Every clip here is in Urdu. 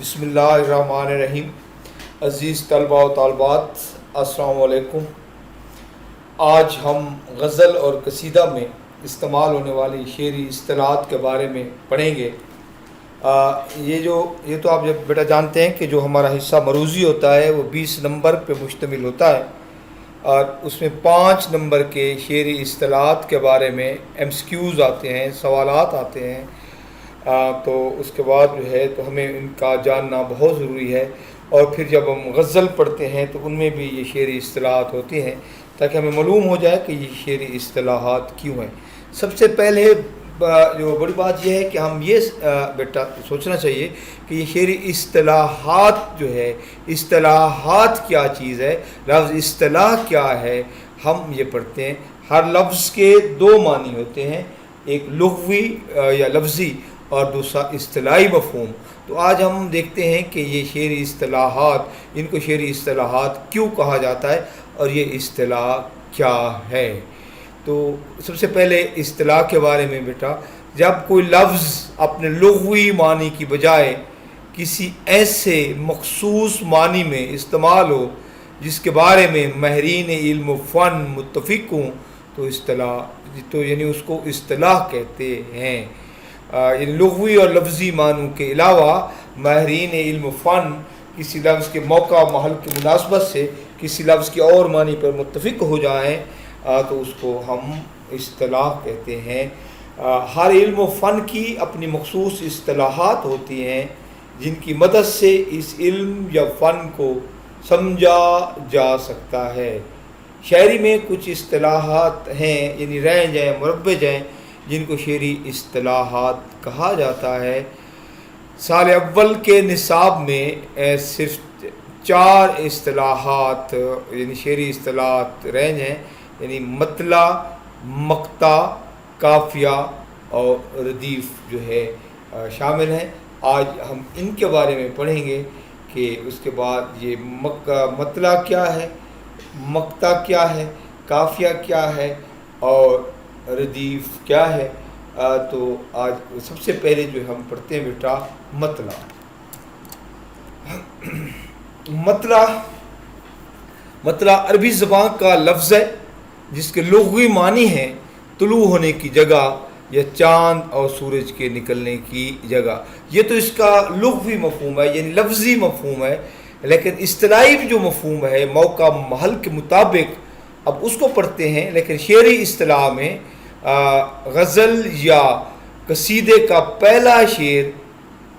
بسم اللہ الرحمن الرحیم۔ عزیز طلباء و طالبات، السلام علیکم۔ آج ہم غزل اور قصیدہ میں استعمال ہونے والی شعری اصطلاحات کے بارے میں پڑھیں گے۔ یہ تو آپ جب بیٹا جانتے ہیں کہ جو ہمارا حصہ مروزی ہوتا ہے وہ 20 نمبر پہ مشتمل ہوتا ہے، اور اس میں 5 نمبر کے شعری اصطلاحات کے بارے میں MCQs آتے ہیں، سوالات آتے ہیں۔ تو اس کے بعد جو ہے تو ہمیں ان کا جاننا بہت ضروری ہے، اور پھر جب ہم غزل پڑھتے ہیں تو ان میں بھی یہ شعری اصطلاحات ہوتی ہیں تاکہ ہمیں معلوم ہو جائے کہ یہ شعری اصطلاحات کیوں ہیں۔ سب سے پہلے جو بڑی بات یہ ہے کہ ہم یہ بیٹا سوچنا چاہیے کہ یہ شعری اصطلاحات جو ہے، اصطلاحات کیا چیز ہے، لفظ اصطلاح کیا ہے۔ ہم یہ پڑھتے ہیں ہر لفظ کے 2 معنی ہوتے ہیں، ایک لغوی یا لفظی اور دوسرا اصطلاحی مفہوم۔ تو آج ہم دیکھتے ہیں کہ یہ شعری اصطلاحات، ان کو شعری اصطلاحات کیوں کہا جاتا ہے اور یہ اصطلاح کیا ہے۔ تو سب سے پہلے اصطلاح کے بارے میں بیٹا، جب کوئی لفظ اپنے لغوی معنی کی بجائے کسی ایسے مخصوص معنی میں استعمال ہو جس کے بارے میں ماہرین علم و فن متفق ہوں تو یعنی اس کو اصطلاح کہتے ہیں۔ لغوی اور لفظی معنوں کے علاوہ ماہرین علم و فن کسی لفظ کے موقع محل کی مناسبت سے کسی لفظ کے اور معنی پر متفق ہو جائیں تو اس کو ہم اصطلاح کہتے ہیں۔ ہر علم و فن کی اپنی مخصوص اصطلاحات ہوتی ہیں جن کی مدد سے اس علم یا فن کو سمجھا جا سکتا ہے۔ شاعری میں کچھ اصطلاحات ہیں، یعنی رینج ہیں، مربج ہیں، جن کو شعری اصطلاحات کہا جاتا ہے۔ سال اول کے نصاب میں صرف 4 اصطلاحات یعنی شعری اصطلاحات رینج ہیں، یعنی مطلع، مقطع، قافیہ اور ردیف جو ہے شامل ہیں۔ آج ہم ان کے بارے میں پڑھیں گے کہ اس کے بعد یہ مطلع کیا ہے، مقطع کیا ہے، قافیہ کیا ہے اور ردیف کیا ہے۔ تو آج سب سے پہلے جو ہم پڑھتے ہیں بیٹا مطلع۔ مطلع عربی زبان کا لفظ ہے جس کے لغوی معنی ہیں طلوع ہونے کی جگہ یا چاند اور سورج کے نکلنے کی جگہ۔ یہ تو اس کا لغوی مفہوم ہے، یعنی لفظی مفہوم ہے، لیکن اصطلاحی جو مفہوم ہے موقع محل کے مطابق اب اس کو پڑھتے ہیں۔ لیکن شعری اصطلاح میں غزل یا قصیدے کا پہلا شعر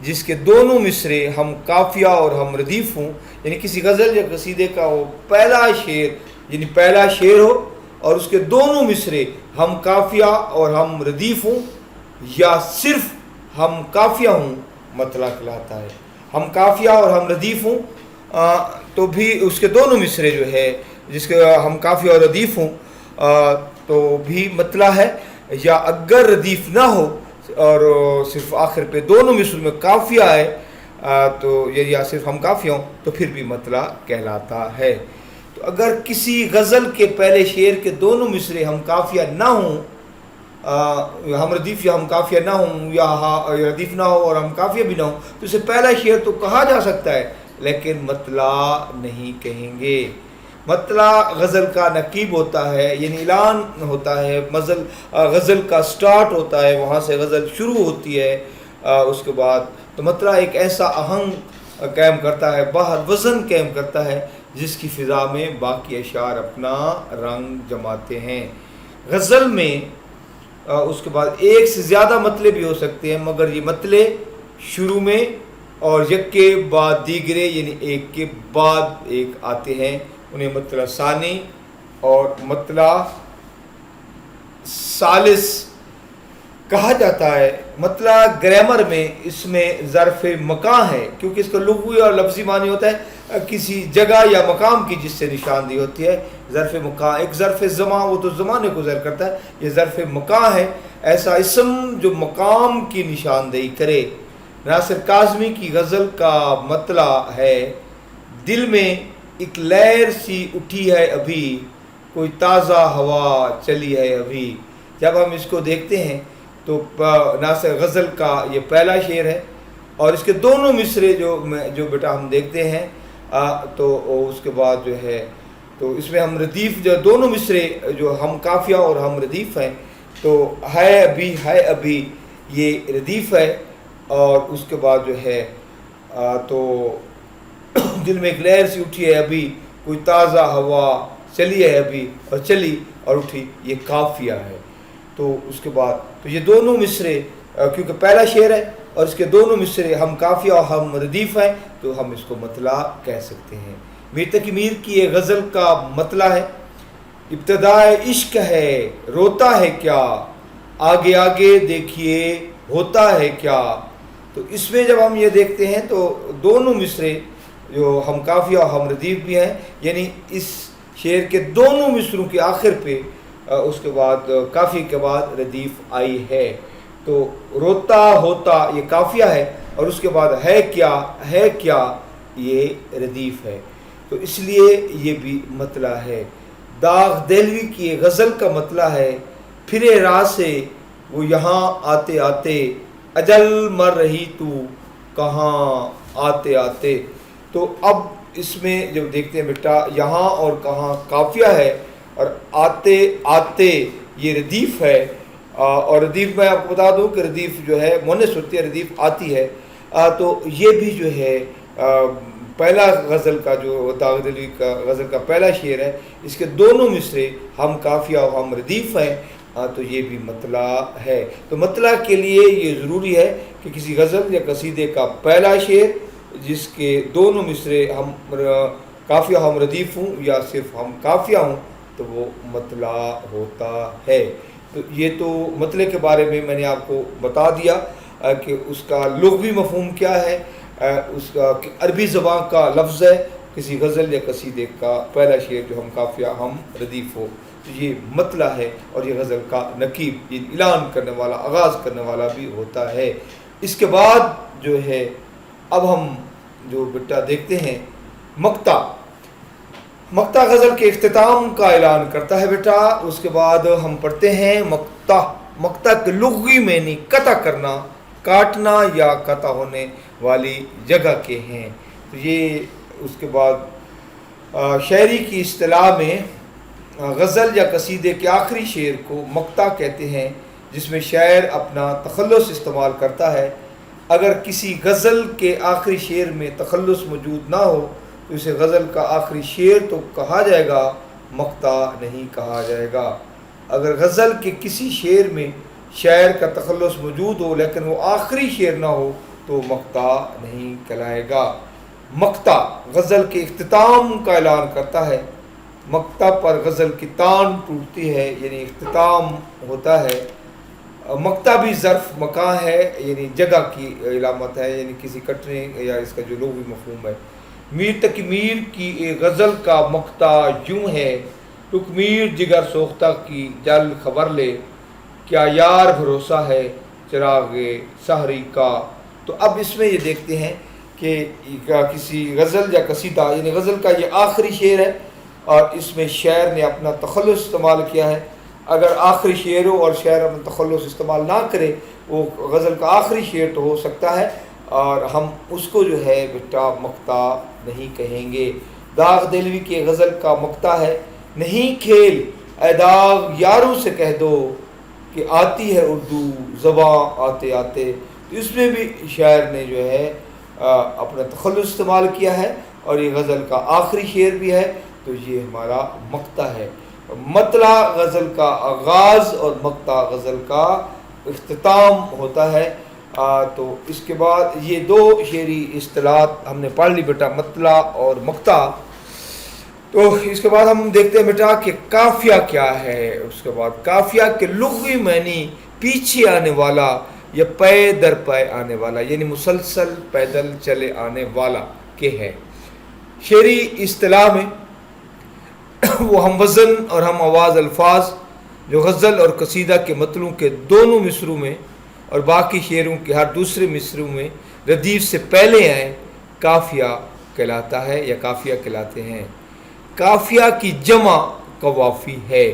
جس کے دونوں مصرے ہم قافیہ اور ہم ردیف ہوں، یعنی کسی غزل یا قصیدے کا وہ پہلا شعر یعنی پہلا شعر ہو اور اس کے دونوں مصرے ہم قافیہ اور ہم ردیف ہوں یا صرف ہم قافیہ ہوں، مطلع کہلاتا ہے۔ ہم قافیہ اور ہم ردیف ہوں تو بھی اس کے دونوں مصرے جو ہے جس کے ہم قافیہ اور ردیف ہوں تو بھی مطلع ہے، یا اگر ردیف نہ ہو اور صرف آخر پہ دونوں مصروں میں قافیہ ہے تو یا صرف ہم قافیہ ہوں تو پھر بھی مطلع کہلاتا ہے۔ تو اگر کسی غزل کے پہلے شعر کے دونوں مصرے ہم قافیہ نہ ہوں، ہم ردیف یا ہم قافیہ نہ ہوں، یا ردیف نہ ہو اور ہم قافیہ بھی نہ ہوں، تو اسے پہلا شعر تو کہا جا سکتا ہے لیکن مطلع نہیں کہیں گے۔ مطلع غزل کا نقیب ہوتا ہے، یعنی اعلان ہوتا ہے، غزل کا سٹارٹ ہوتا ہے، وہاں سے غزل شروع ہوتی ہے۔ اس کے بعد تو مطلع ایک ایسا آہنگ قائم کرتا ہے، باہر وزن قائم کرتا ہے جس کی فضا میں باقی اشعار اپنا رنگ جماتے ہیں۔ غزل میں اس کے بعد ایک سے زیادہ مطلع بھی ہو سکتے ہیں، مگر یہ مطلع شروع میں اور یک کے بعد دیگرے یعنی ایک کے بعد ایک آتے ہیں، انہیں مطلع ثانی اور مطلع ثالث کہا جاتا ہے۔ مطلع گرامر میں اس میں ظرف مکان ہے، کیونکہ اس کا لغوی اور لفظی معنی ہوتا ہے کسی جگہ یا مقام کی جس سے نشاندہی ہوتی ہے۔ ظرف مکان، ایک ظرف زمان وہ تو زمانے کو ظاہر کرتا ہے، یہ ظرف مکان ہے، ایسا اسم جو مقام کی نشاندہی کرے۔ ناصر کاظمی کی غزل کا مطلع ہے، دل میں ایک لہر سی اٹھی ہے ابھی، کوئی تازہ ہوا چلی ہے ابھی۔ جب ہم اس کو دیکھتے ہیں تو ناصر غزل کا یہ پہلا شعر ہے، اور اس کے دونوں مصرے جو بیٹا ہم دیکھتے ہیں تو اس کے بعد جو ہے تو اس میں ہم ردیف جو دونوں مصرے جو ہم قافیہ اور ہم ردیف ہیں، تو ہے ابھی یہ ردیف ہے، اور اس کے بعد جو ہے تو دل میں ایک لہر سی اٹھی ہے ابھی، کوئی تازہ ہوا چلی ہے ابھی اور چلی اور اٹھی، یہ قافیہ ہے۔ تو اس کے بعد تو یہ دونوں مصرے کیونکہ پہلا شعر ہے اور اس کے دونوں مصرے ہم قافیہ اور ہم ردیف ہیں، تو ہم اس کو مطلع کہہ سکتے ہیں۔ میر تقی میر کی یہ غزل کا مطلع ہے: ابتدائے عشق ہے روتا ہے کیا، آگے آگے دیکھیے ہوتا ہے کیا۔ تو اس میں جب ہم یہ دیکھتے ہیں تو دونوں مصرے جو ہم قافیہ اور ہم ردیف بھی ہیں، یعنی اس شعر کے دونوں مصروں کے آخر پہ اس کے بعد قافیے کے بعد ردیف آئی ہے۔ تو روتا ہوتا یہ قافیہ ہے، اور اس کے بعد ہے کیا یہ ردیف ہے، تو اس لیے یہ بھی مطلع ہے۔ داغ دہلوی کی غزل کا مطلع ہے: پھرے راہ سے وہ یہاں آتے آتے، اجل مر رہی تو کہاں آتے آتے۔ تو اب اس میں جب دیکھتے ہیں بیٹا یہاں اور کہاں قافیہ ہے، اور آتے آتے یہ ردیف ہے، اور ردیف میں آپ کو بتا دوں کہ ردیف جو ہے مونس ہوتی ہے، ردیف آتی ہے۔ تو یہ بھی جو ہے پہلا غزل کا جو داغ دہلوی کا غزل کا پہلا شعر ہے، اس کے دونوں مصرے ہم قافیہ اور ہم ردیف ہیں، تو یہ بھی مطلع ہے۔ تو مطلع کے لیے یہ ضروری ہے کہ کسی غزل یا قصیدے کا پہلا شعر جس کے دونوں مصرے ہم قافیہ ہم ردیف ہوں یا صرف ہم قافیہ ہوں، تو وہ مطلع ہوتا ہے۔ تو یہ تو مطلع کے بارے میں نے آپ کو بتا دیا کہ اس کا لغوی مفہوم کیا ہے، اس کا عربی زبان کا لفظ ہے کسی غزل یا قصیدے کا پہلا شعر جو ہم قافیہ ہم ردیف ہو، تو یہ مطلع ہے، اور یہ غزل کا نقیب، یہ اعلان کرنے والا، آغاز کرنے والا بھی ہوتا ہے۔ اس کے بعد جو ہے اب ہم جو بیٹا دیکھتے ہیں مقطع غزل کے اختتام کا اعلان کرتا ہے بیٹا۔ اس کے بعد ہم پڑھتے ہیں مقطع کے لغوی معنی قطع کرنا، کاٹنا یا قطع ہونے والی جگہ کے ہیں۔ تو یہ اس کے بعد شاعری کی اصطلاح میں غزل یا قصیدے کے آخری شعر کو مقطع کہتے ہیں، جس میں شاعر اپنا تخلص استعمال کرتا ہے۔ اگر کسی غزل کے آخری شعر میں تخلص موجود نہ ہو تو اسے غزل کا آخری شعر تو کہا جائے گا، مقطع نہیں کہا جائے گا۔ اگر غزل کے کسی شعر میں شاعر کا تخلص موجود ہو لیکن وہ آخری شعر نہ ہو تو مقطع نہیں کہلائے گا۔ مقطع غزل کے اختتام کا اعلان کرتا ہے۔ مقطع پر غزل کی تان ٹوٹتی ہے، یعنی اختتام ہوتا ہے۔ مقطع بھی ظرف مکان ہے، یعنی جگہ کی علامت ہے، یعنی کسی کٹنے یا اس کا جو لغوی مفہوم ہے۔ میر تقی میر کی ایک غزل کا مقطع یوں ہے: ٹک میر جگر سوختہ کی جل خبر لے، کیا یار بھروسہ ہے چراغ سحری کا۔ تو اب اس میں یہ دیکھتے ہیں کہ کسی غزل یا قصیدہ، یعنی غزل کا یہ آخری شعر ہے اور اس میں شاعر نے اپنا تخلص استعمال کیا ہے۔ اگر آخری شعر ہو اور شاعر اپنا تخلص استعمال نہ کرے، وہ غزل کا آخری شعر تو ہو سکتا ہے اور ہم اس کو جو ہے بیٹا مقطع نہیں کہیں گے۔ داغ دہلوی کی غزل کا مقطع ہے: نہیں کھیل اے داغ یاروں سے کہہ دو کہ آتی ہے اردو زباں آتے آتے۔ تو اس میں بھی شاعر نے جو ہے اپنا تخلص استعمال کیا ہے اور یہ غزل کا آخری شعر بھی ہے، تو یہ ہمارا مقطع ہے۔ مطلع غزل کا آغاز اور مقطع غزل کا اختتام ہوتا ہے۔ تو اس کے بعد یہ دو شعری اصطلاحات ہم نے پڑھ لی بیٹا، مطلع اور مقطع۔ تو اس کے بعد ہم دیکھتے ہیں بیٹا کہ قافیہ کیا ہے۔ اس کے بعد قافیہ کے لغوی معنی پیچھے آنے والا یا پے در پے آنے والا، یعنی مسلسل پیدل چلے آنے والا کے ہے۔ شعری اصطلاح میں وہ ہم وزن اور ہم آواز الفاظ جو غزل اور قصیدہ کے مطلوع کے دونوں مصروں میں اور باقی شعروں کے ہر دوسرے مصروں میں ردیف سے پہلے آئیں، قافیہ کہلاتا ہے یا قافیہ کہلاتے ہیں۔ قافیہ کی جمع قوافی ہے۔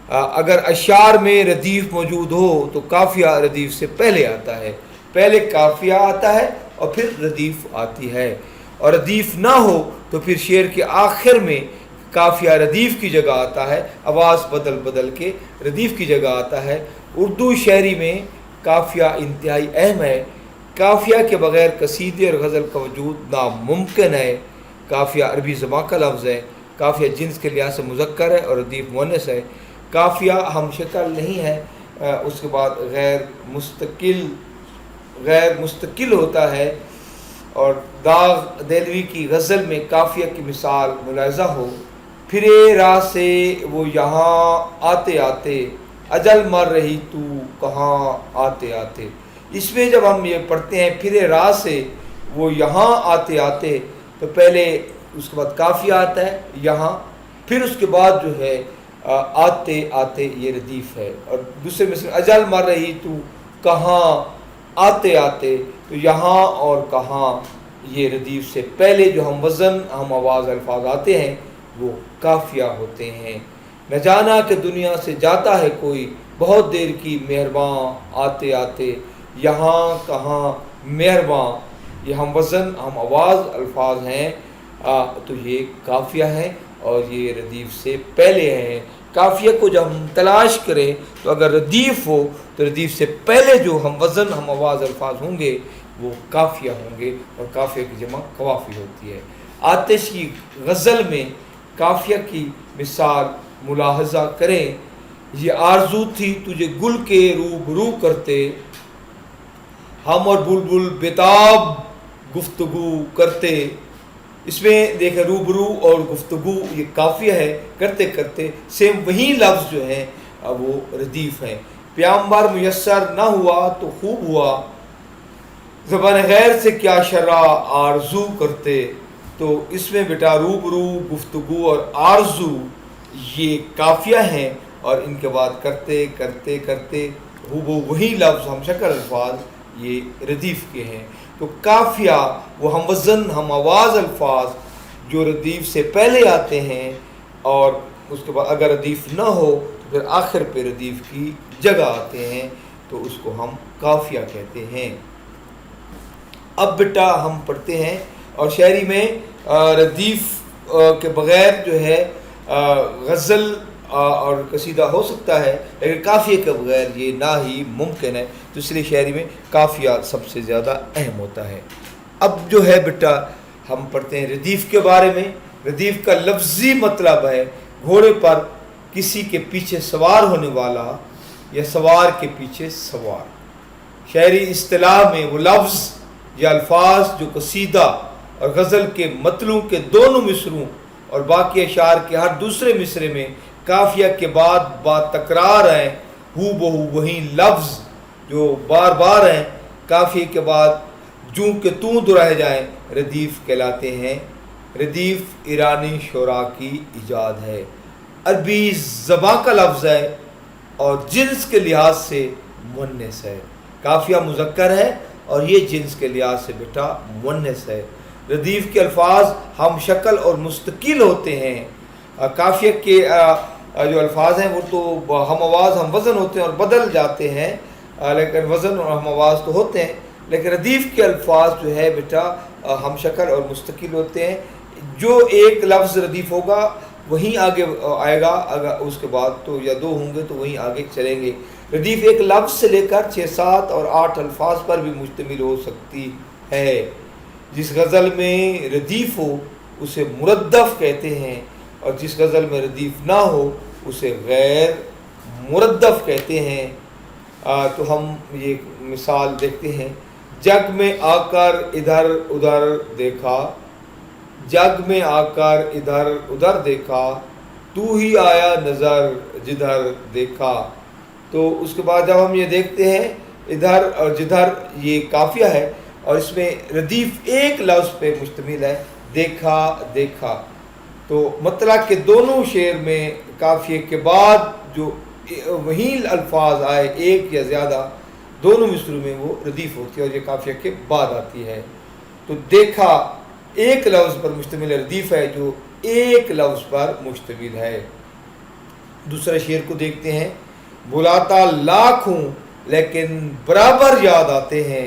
اگر اشعار میں ردیف موجود ہو تو قافیہ ردیف سے پہلے آتا ہے، پہلے قافیہ آتا ہے اور پھر ردیف آتی ہے، اور ردیف نہ ہو تو پھر شعر کے آخر میں قافیہ ردیف کی جگہ آتا ہے، آواز بدل بدل کے ردیف کی جگہ آتا ہے۔ اردو شاعری میں قافیہ انتہائی اہم ہے، قافیہ کے بغیر قصیدے اور غزل کا وجود ناممکن ہے۔ قافیہ عربی زبان کا لفظ ہے، قافیہ جنس کے لحاظ سے مذکر ہے اور ردیف مؤنث ہے۔ قافیہ ہم شکل نہیں ہے، اس کے بعد غیر مستقل ہوتا ہے، اور داغ دہلوی کی غزل میں قافیہ کی مثال ملاحظہ ہو: پھرے راہ سے وہ یہاں آتے آتے، اجل مر رہی تو کہاں آتے آتے۔ اس میں جب ہم یہ پڑھتے ہیں پھرے راہ سے وہ یہاں آتے آتے، تو پہلے اس کے بعد قافیہ آتا ہے یہاں، پھر اس کے بعد جو ہے آتے آتے یہ ردیف ہے۔ اور دوسرے مثال اجل مر رہی تو کہاں آتے آتے، تو یہاں اور کہاں یہ ردیف سے پہلے جو ہم وزن ہم آواز الفاظ آتے ہیں وہ قافیہ ہوتے ہیں۔ نہ جانا کہ دنیا سے جاتا ہے کوئی، بہت دیر کی مہرباں آتے آتے، یہاں کہاں مہرباں، یہ ہم وزن ہم آواز الفاظ ہیں، تو یہ قافیہ ہے اور یہ ردیف سے پہلے ہیں۔ قافیہ کو جب ہم تلاش کریں تو اگر ردیف ہو تو ردیف سے پہلے جو ہم وزن ہم آواز الفاظ ہوں گے وہ قافیہ ہوں گے، اور قافیہ کی جمع قوافی ہوتی ہے۔ آتش کی غزل میں قافیہ کی مثال ملاحظہ کریں: یہ آرزو تھی تجھے گل کے روبرو کرتے، ہم اور بلبل بےتاب گفتگو کرتے۔ اس میں دیکھیں روبرو اور گفتگو یہ قافیہ ہے، کرتے کرتے، سیم وہی لفظ جو ہیں وہ ردیف ہیں۔ پیامبر میسر نہ ہوا تو خوب ہوا، زبان غیر سے کیا شرح آرزو کرتے۔ تو اس میں بیٹا روبرو، گفتگو اور آرزو یہ قافیہ ہیں، اور ان کے بعد کرتے کرتے کرتے وہی لفظ ہم شکل الفاظ یہ ردیف کے ہیں۔ تو قافیہ وہ ہم وزن ہم آواز الفاظ جو ردیف سے پہلے آتے ہیں، اور اس کے بعد اگر ردیف نہ ہو تو پھر آخر پہ ردیف کی جگہ آتے ہیں، تو اس کو ہم قافیہ کہتے ہیں۔ اب بیٹا ہم پڑھتے ہیں، اور شاعری میں ردیف کے بغیر جو ہے غزل اور قصیدہ ہو سکتا ہے، لیکن قافیے کے بغیر یہ نہ ہی ممکن ہے، تو اس لیے شاعری میں قافیہ سب سے زیادہ اہم ہوتا ہے۔ اب جو ہے بیٹا ہم پڑھتے ہیں ردیف کے بارے میں۔ ردیف کا لفظی مطلب ہے گھوڑے پر کسی کے پیچھے سوار ہونے والا یا سوار کے پیچھے سوار۔ شاعری اصطلاح میں وہ لفظ یا الفاظ جو قصیدہ اور غزل کے مطلوع کے دونوں مصروں اور باقی اشعار کے ہر دوسرے مصرے میں قافیہ کے بعد بات تکرار ہیں، ہو بہو وہی لفظ جو بار بار ہیں، قافیے کے بعد جوں کہ توں دہرائے جائیں، ردیف کہلاتے ہیں۔ ردیف ایرانی شعراء کی ایجاد ہے، عربی زبان کا لفظ ہے اور جنس کے لحاظ سے مؤنث ہے۔ قافیہ مذکر ہے اور یہ جنس کے لحاظ سے بیٹا مؤنث ہے۔ ردیف کے الفاظ ہم شکل اور مستقل ہوتے ہیں۔ قافیہ کے جو الفاظ ہیں وہ تو ہم آواز ہم وزن ہوتے ہیں اور بدل جاتے ہیں، لیکن وزن اور ہم آواز تو ہوتے ہیں، لیکن ردیف کے الفاظ جو ہے بیٹا ہم شکل اور مستقل ہوتے ہیں۔ جو ایک لفظ ردیف ہوگا وہیں آگے آئے گا، اگر اس کے بعد تو یا دو ہوں گے تو وہیں آگے چلیں گے۔ ردیف ایک لفظ سے لے کر 6، 7 اور 8 الفاظ پر بھی مشتمل ہو سکتی ہے۔ جس غزل میں ردیف ہو اسے مردف کہتے ہیں، اور جس غزل میں ردیف نہ ہو اسے غیر مردف کہتے ہیں۔ تو ہم یہ مثال دیکھتے ہیں: جگ میں آ کر ادھر ادھر دیکھا، جگ میں آ کر ادھر ادھر دیکھا، تو ہی آیا نظر جدھر دیکھا۔ تو اس کے بعد جب ہم یہ دیکھتے ہیں ادھر اور جدھر، یہ قافیہ ہے اور اس میں ردیف ایک لفظ پہ مشتمل ہے، دیکھا دیکھا۔ تو مطلب کہ دونوں شعر میں قافیے کے بعد جو وہی الفاظ آئے ایک یا زیادہ، دونوں مصروں میں وہ ردیف ہوتی ہے اور یہ قافیہ کے بعد آتی ہے۔ تو دیکھا ایک لفظ پر مشتمل ردیف ہے جو ایک لفظ پر مشتمل ہے۔ دوسرے شعر کو دیکھتے ہیں: بلاتا لاکھ ہوں لیکن برابر یاد آتے ہیں،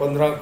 15